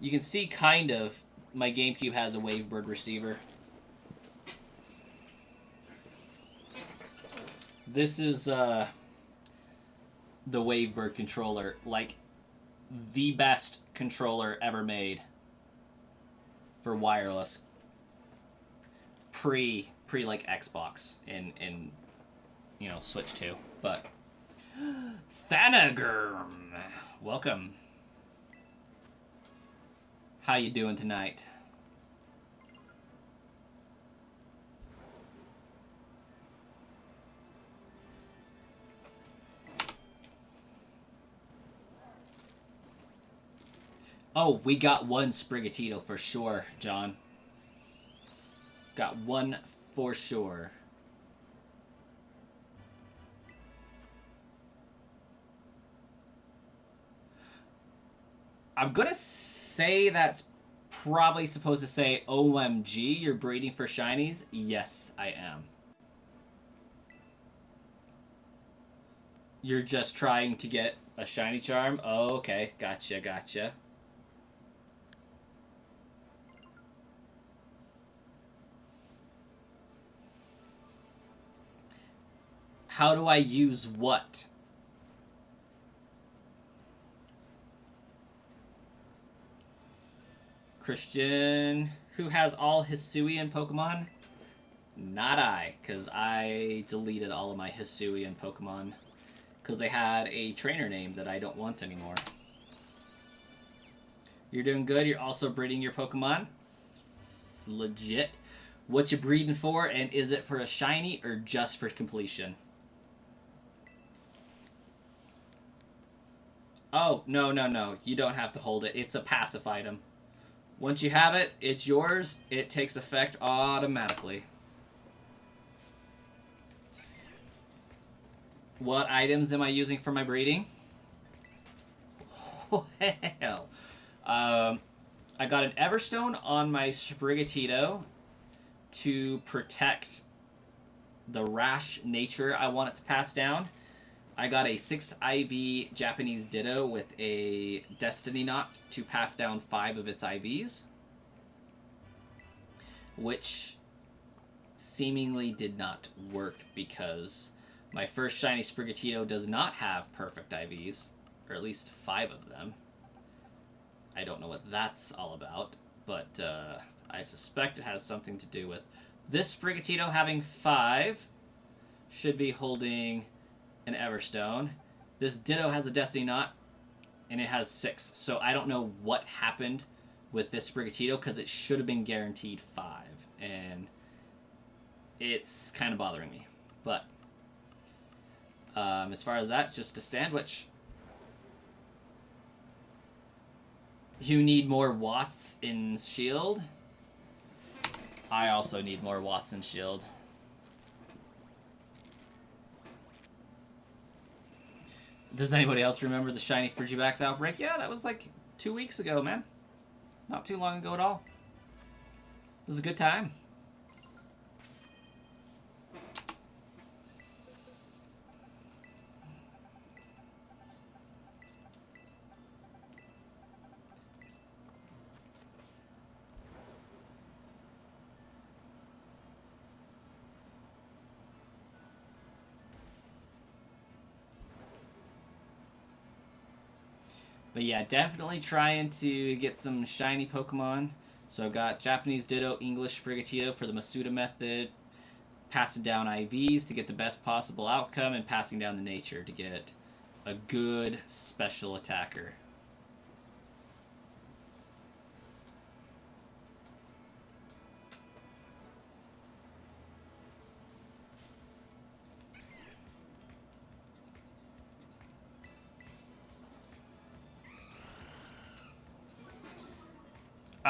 [SPEAKER 1] you can see kind of my GameCube has a Wavebird receiver. This is the Wavebird controller, like the best controller ever made for wireless. Pre like Xbox in you know, Switch 2. But Thanagerm, welcome. How you doing tonight? Oh, we got one Sprigatito for sure, John. Got one for sure. I'm gonna say that's probably supposed to say OMG, you're breeding for shinies. Yes, I am. You're just trying to get a shiny charm? Oh, okay. Gotcha, gotcha. How do I use what? Christian, who has all Hisuian Pokemon? Not I, because I deleted all of my Hisuian Pokemon because they had a trainer name that I don't want anymore. You're doing good. You're also breeding your Pokemon. Legit. What you breeding for, and is it for a shiny or just for completion? Oh, no, no, no. You don't have to hold it. It's a passive item. Once you have it, it's yours. It takes effect automatically. What items am I using for my breeding? Well, I got an Everstone on my Sprigatito to protect the rash nature I want it to pass down. I got a 6 IV Japanese Ditto with a Destiny Knot to pass down 5 of its IVs, which seemingly did not work because my first shiny Sprigatito does not have perfect IVs, or at least 5 of them. I don't know what that's all about, but I suspect it has something to do with this Sprigatito having 5 should be holding an Everstone. This Ditto has a Destiny Knot, and it has 6. So I don't know what happened with this Sprigatito, because it should have been guaranteed 5. And it's kind of bothering me. But as far as that, just a sandwich. You need more watts in shield. I also need more watts in shield. Does anybody else remember the shiny Frigibax outbreak? Yeah, that was like 2 weeks ago, man. Not too long ago at all. It was a good time. But yeah, definitely trying to get some shiny Pokemon. So I've got Japanese Ditto, English Sprigatito for the Masuda method, passing down IVs to get the best possible outcome, and passing down the nature to get a good special attacker.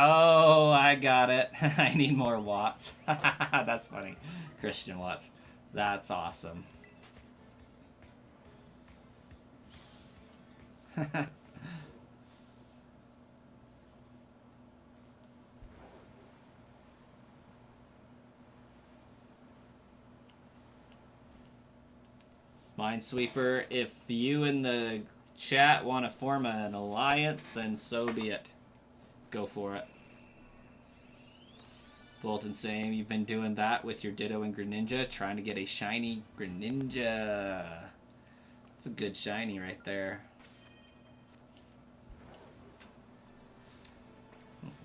[SPEAKER 1] Oh, I got it. I need more watts. That's funny. Christian watts. That's awesome. Minesweeper, if you in the chat want to form an alliance, then so be it. Go for it. Bolton saying you've been doing that with your Ditto and Greninja, trying to get a shiny Greninja. It's a good shiny right there.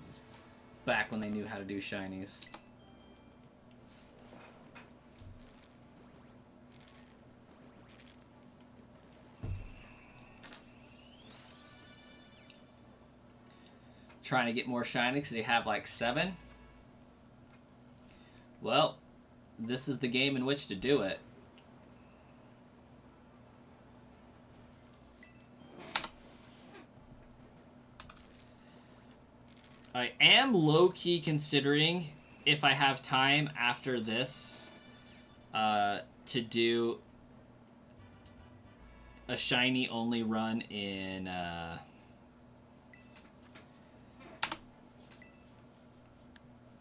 [SPEAKER 1] It's back when they knew how to do shinies. Trying to get more shiny because they have like 7. Well, this is the game in which to do it. I am low-key considering, if I have time after this, to do a shiny only run in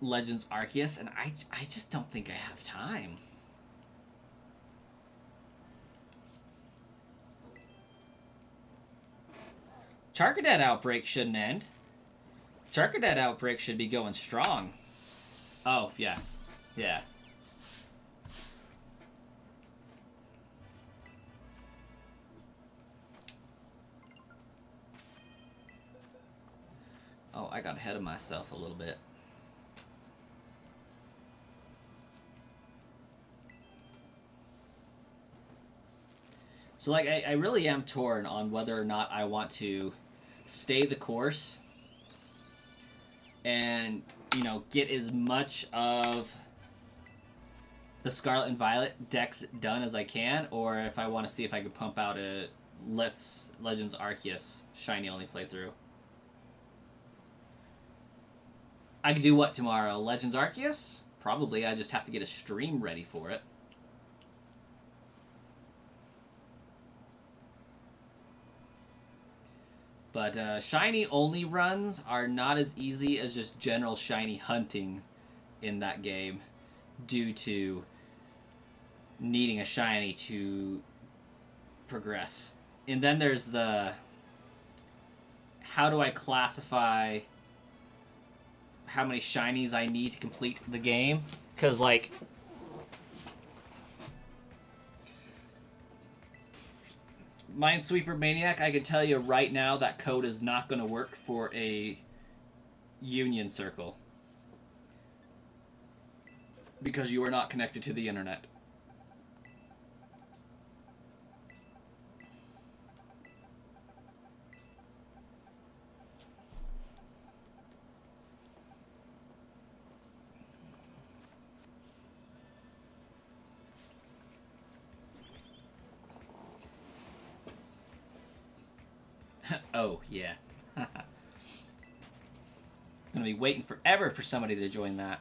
[SPEAKER 1] Legends Arceus, and I just don't think I have time. Charcadet Outbreak shouldn't end. Charcadet Outbreak should be going strong. Oh, yeah. Yeah. Oh, I got ahead of myself a little bit. So, like, I really am torn on whether or not I want to stay the course and, you know, get as much of the Scarlet and Violet decks done as I can, or if I want to see if I could pump out a Legends Arceus shiny only playthrough. I could do what tomorrow? Legends Arceus? Probably. I just have to get a stream ready for it. But shiny only runs are not as easy as just general shiny hunting in that game, due to needing a shiny to progress. And then there's the, how do I classify how many shinies I need to complete the game? Because, like, Minesweeper Maniac, I can tell you right now that code is not going to work for a
[SPEAKER 2] Union Circle. Because you are not connected to the internet. Oh, yeah. Gonna be waiting forever for somebody to join that.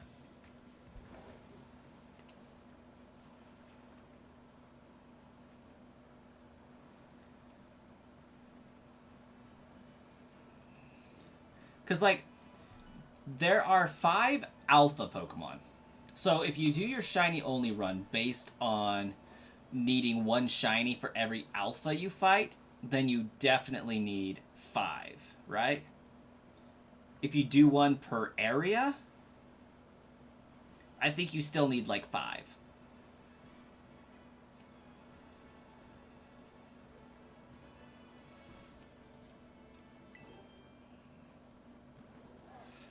[SPEAKER 2] Because, like, there are 5 alpha Pokemon. So if you do your shiny only run based on needing 1 shiny for every alpha you fight, then you definitely need 5, right? If you do 1 per area, I think you still need like 5.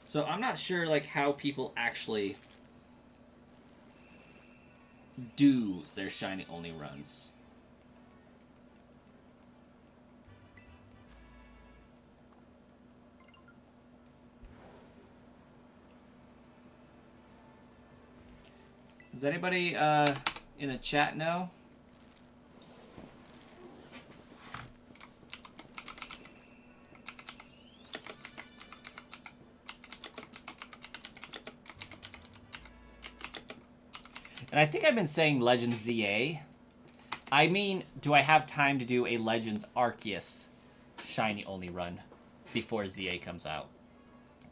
[SPEAKER 2] So I'm not sure like how people actually do their shiny only runs. Does anybody in the chat know? And I think I've been saying Legends ZA. I mean, do I have time to do a Legends Arceus shiny only run before ZA comes out?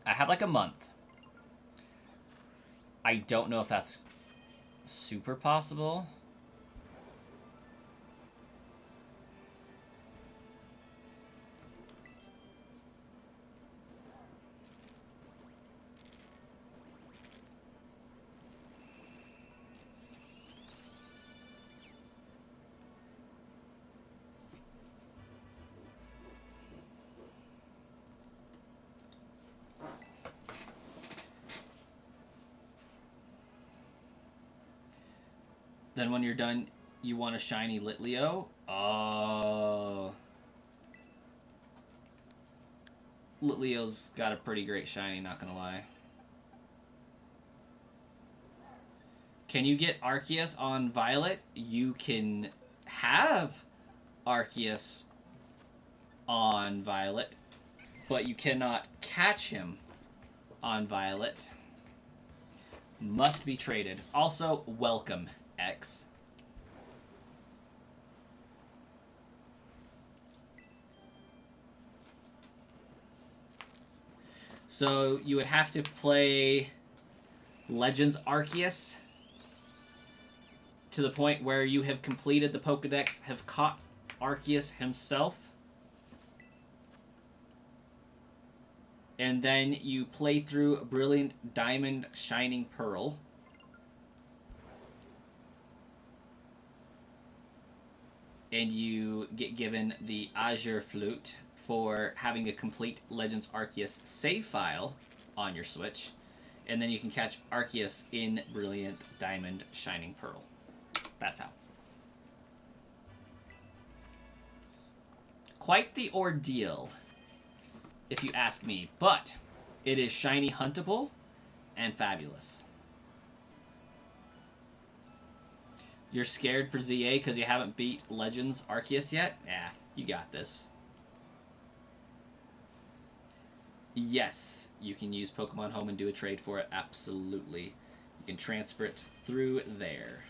[SPEAKER 2] I have like a month. I don't know if that's super possible. Then when you're done, you want a shiny Litleo? Oh. Litleo's got a pretty great shiny, not gonna lie. Can you get Arceus on Violet? You can have Arceus on Violet, but you cannot catch him on Violet. Must be traded. Also, welcome, X. So you would have to play Legends Arceus to the point where you have completed the Pokedex, have caught Arceus himself, and then you play through Brilliant Diamond Shining Pearl. And you get given the Azure Flute for having a complete Legends Arceus save file on your Switch. And then you can catch Arceus in Brilliant Diamond Shining Pearl. That's how. Quite the ordeal, if you ask me. But it is shiny huntable and fabulous. You're scared for ZA because you haven't beat Legends Arceus yet? Yeah, you got this. Yes, you can use Pokemon Home and do a trade for it. Absolutely. You can transfer it through there.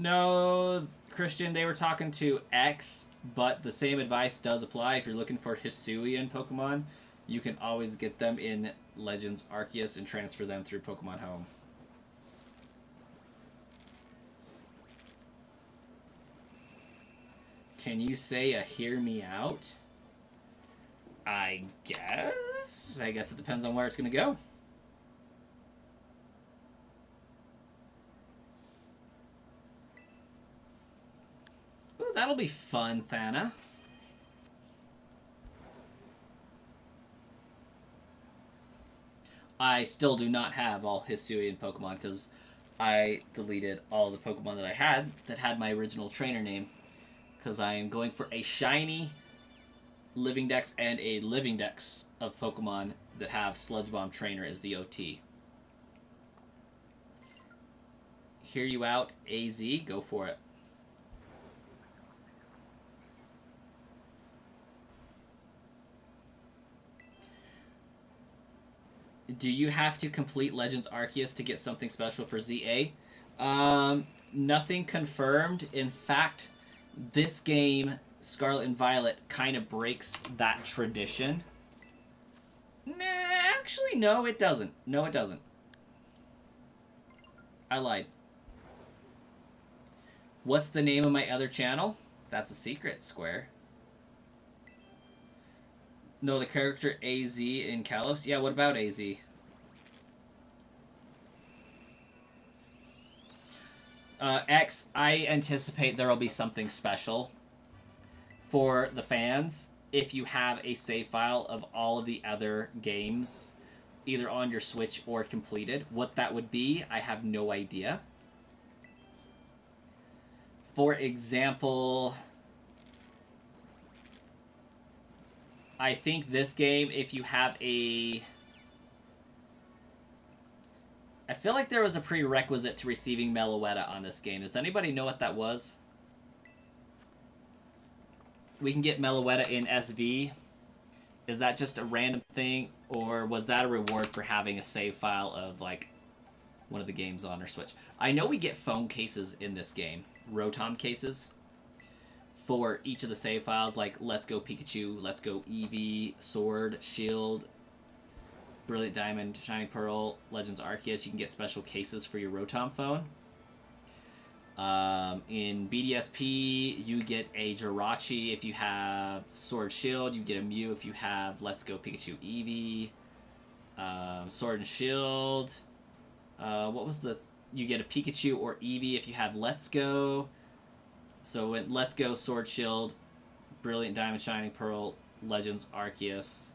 [SPEAKER 2] No, Christian, they were talking to X, but the same advice does apply. If you're looking for Hisuian Pokemon, you can always get them in Legends Arceus and transfer them through Pokemon Home. Can you say a hear me out? I guess. I guess it depends on where it's going to go. Ooh, that'll be fun, Thana. I still do not have all Hisuian Pokemon because I deleted all the Pokemon that I had that had my original trainer name. Because I am going for a shiny Living Dex and a Living Dex of Pokemon that have Sludge Bomb Trainer as the OT. Hear you out, AZ. Go for it. Do you have to complete Legends Arceus to get something special for ZA? Nothing confirmed. In fact, this game, Scarlet and Violet, kind of breaks that tradition. Nah, actually, no, it doesn't. No, it doesn't. I lied. What's the name of my other channel? That's a secret, Square. No, the character AZ in Kalos? Yeah, what about AZ? X, I anticipate there will be something special for the fans if you have a save file of all of the other games, either on your Switch or completed. What that would be, I have no idea. For example, I think this game, if you have a... I feel like there was a prerequisite to receiving Meloetta on this game. Does anybody know what that was? We can get Meloetta in SV. Is that just a random thing, or was that a reward for having a save file of, like, one of the games on our Switch? I know we get phone cases in this game. Rotom cases. For each of the save files, like Let's Go Pikachu, Let's Go Eevee, Sword, Shield, Brilliant Diamond, Shining Pearl, Legends Arceus, you can get special cases for your Rotom phone. In BDSP, you get a Jirachi if you have Sword Shield. You get a Mew if you have Let's Go Pikachu Eevee. Sword and Shield. What was the... You get a Pikachu or Eevee if you have Let's Go. So in Let's Go, Sword Shield, Brilliant Diamond, Shining Pearl, Legends Arceus.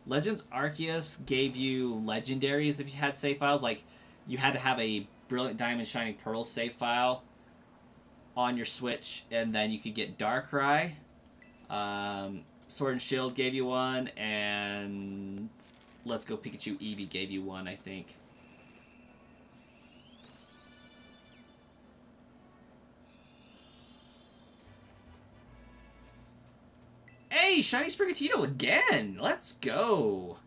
[SPEAKER 2] Legends Arceus gave you legendaries if you had save files. Like, you had to have a Brilliant Diamond, Shining Pearl save file on your Switch, and then you could get Darkrai. Sword and Shield gave you one, and Let's Go Pikachu Eevee gave you one, I think. Hey, Shiny Sprigatito again! Let's go!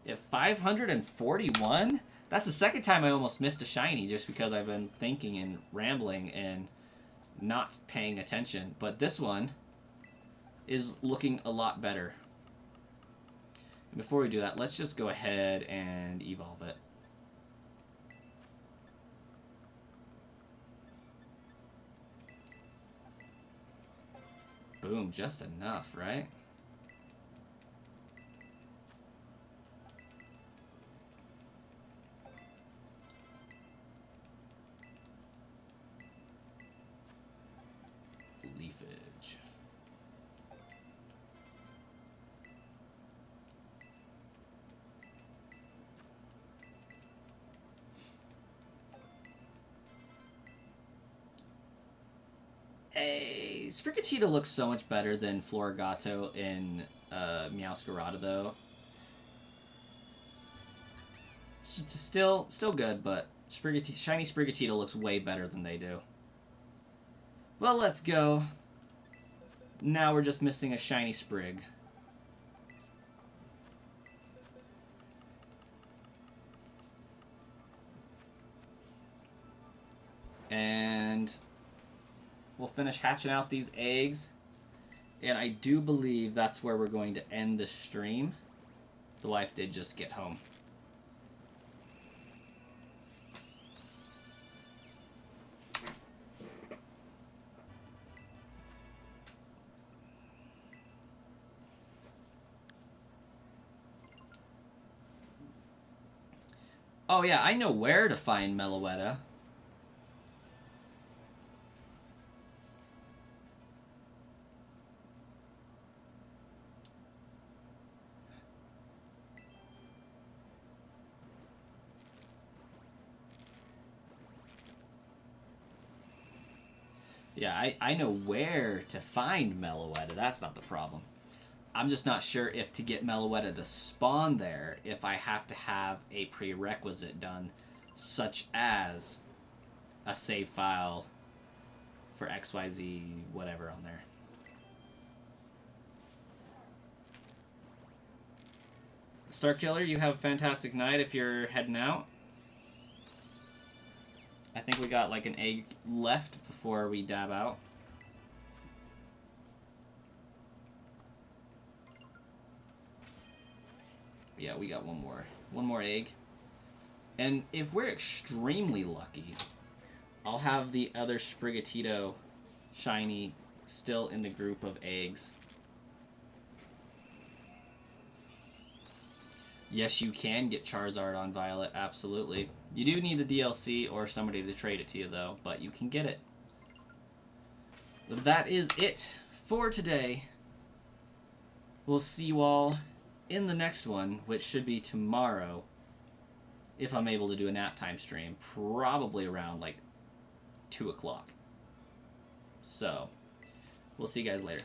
[SPEAKER 2] You have 541? That's the second time I almost missed a Shiny just because I've been thinking and rambling and not paying attention. But this one is looking a lot better. And before we do that, let's just go ahead and evolve it. Boom, just enough, right? Leafage. Hey, Sprigatito looks so much better than Florigato in Meowscarada, though. It's still good, but Shiny Sprigatito looks way better than they do. Well, let's go. Now we're just missing a Shiny Sprig. And We'll finish hatching out these eggs. And I do believe that's where we're going to end the stream. The wife did just get home. Oh yeah, I know where to find Meloetta. Yeah, I know where to find Meloetta. That's not the problem. I'm just not sure if to get Meloetta to spawn there, if I have to have a prerequisite done, such as a save file for XYZ, whatever on there. Starkiller, you have a fantastic night if you're heading out. I think we got like an egg left before we dab out. Yeah, we got one more egg. And if we're extremely lucky, I'll have the other Sprigatito shiny still in the group of eggs. Yes, you can get Charizard on Violet, absolutely. You do need the DLC or somebody to trade it to you, though, but you can get it. That is it for today. We'll see you all in the next one, which should be tomorrow, if I'm able to do a nap time stream, probably around like 2 o'clock. So, we'll see you guys later.